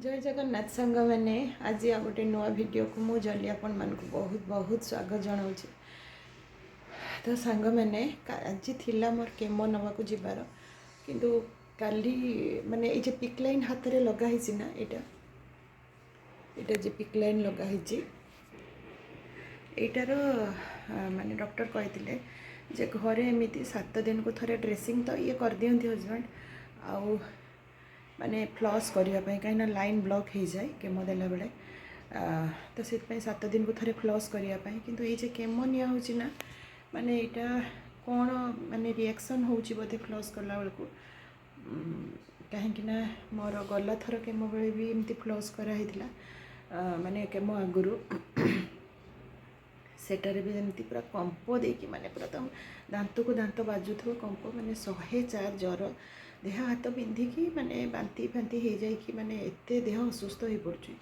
जय जगन्नाथ सांग मैंने आज आ गोटे नुआ वीडियो को मु जल्दी आपण मान बहुत बहुत स्वागत जनाऊँ। तो सांग मैंने आज थिला मोर केमो नवा को जीवार किंतु काली माने ये पिक लाइन हाथ में लगाई ना यहाँ जे पिक लाइन लगाई यार माने डॉक्टर कहते जे घरे एमती 7 दिन को थोड़े ड्रेसिंग तो ये कर दियंती हजबैंड आउ माने फ्लॉस करने कहीं लाइन ब्लॉक हो जाए केमो देला बेले तो से 7 दिन को थोड़े फ्लॉस करने किंतु ये केमो निया ना माने यहाँ कौन माने रिएक्शन होची बोधे फ्लॉस करला बेल को कहीं मोर गला थर केमो बेले भी एमती फ्लॉस कराई माने केमो आगुरु सेटारे भी एमती पूरा कंप देकी माने पूरा तुम दांत को दांत बाजुथो कंप माने 104 ज्वर देह हाथ पिंधिकी माने बांती फांती हो जाए माने एते देह असुस्थ हो पड़ुची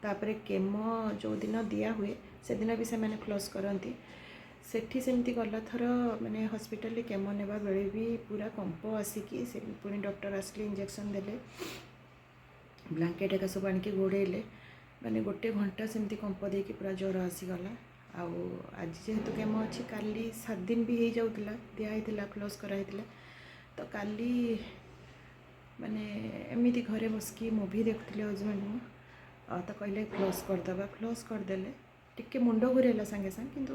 तापरे केमो जो दिन दिया हुए से दिन भी से माने फ्लॉस करती सेठी सेमती गला थर माने हॉस्पिटल केमो नेबा बेले भी पूरा कंप आसिकी से पुणी डॉक्टर आसले इंजेक्शन देले ब्लैंकेट एका सब आनिकी घोड़ेले माने गोटे घंटा सेमती कंप देकी पूरा ज्वर आसीगला आउ आज जेहेतु केमो अच्छी काली 7 दिन भी हो जाऊला दिखाई फ्लॉस कराई तो काली माने एमती घरे बसकी मूवी देखुले हजबैंड मु तो कहले फ्लॉस करदे फ्लॉस करदेले टिके मुंड घूरेला सांगे सांगे किंतु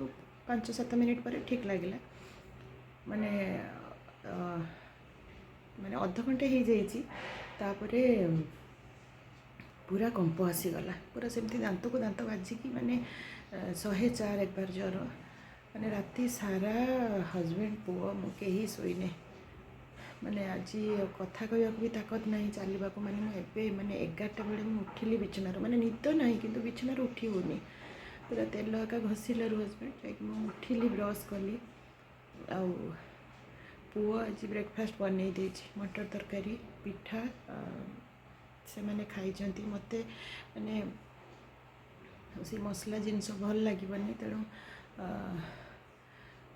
5-7 मिनिट पर ठीक लगे माने माने अध घंटे हो जापरे पूरा कंप आसीगला पूरा सेमती दांत को दांत बाजिकी माने 104 एक बार ज्वर माने राति सारा हजबैंड पुओ मुझे ही शोने माने आज कथा कहवा भी ताकत ना चलवा को माने मुझे माने 11टा बेले मुझे उठिली बिछनार माने निद ना कि बिछनार उठी होनी पूरा तेल एका घसीलु हजबैंड जाकि उठिली ब्रश कली आउ पुओ आज ब्रेकफास्ट बन मटर तरकारी पिठा से माने खाई मते माने से मसला जिनस भल लगे तेणु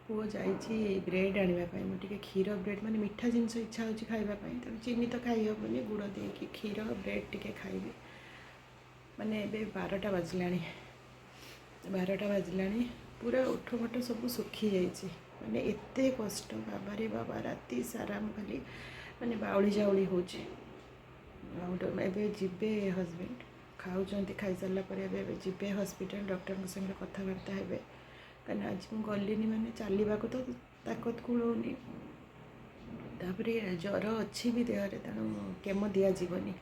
पुओ जाइए ब्रेड आने मुझे क्षीर ब्रेड माने मीठा जिनस इच्छा हो खावाई तेणु चीनी तो खाई हेनी गुड़ दे क्षीर ब्रेड टी खाइबी माने ए 12टा बाजला 12टा बाजला पूरा उठ फट सब सुखी जाइए माने एते कष्ट बाबा रे बाबा राति सारा खाली माने बाउली जाउली हो जीवे हजबैंड खाऊँ खाई सारा पर जीवे हॉस्पिटल डॉक्टर संगे कथबार्ता हे कहीं आज मुझे गलिनी माने चलवा को तो ताकत कूलनी तापर ज्वर अच्छी भी देहरे तेणु केमो दि जावनी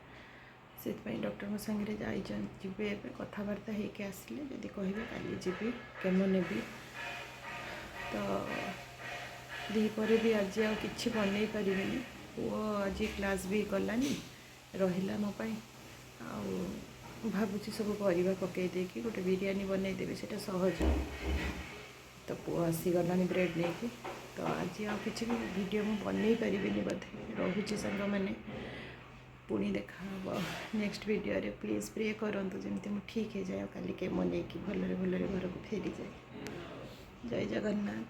से डॉक्टर संगे जीवे कथबार्ता होके आसिले जदि कहे काली जीवी केमो नेबी तो दीपर भी आज आ कि बनई पारि पुओ आज क्लास भी गलानी रहिला मो पाई भावुँ सब परिवा पकई देकी गोटे बिरयानी बनईदेवी से सहज तो पुओ आसीगला ब्रेड नहीं तो आज आ कि वीडियो मुझे बनई पारि बोधे रोचे सांग मैंने पुणी देखा नेक्स्ट वीडियो रे प्लीज प्रे करंतु जमती मुझे ठीक हो जाए काली केमो नहीं भलरे भलरे घर को फेरी जाए। जय जगन्नाथ।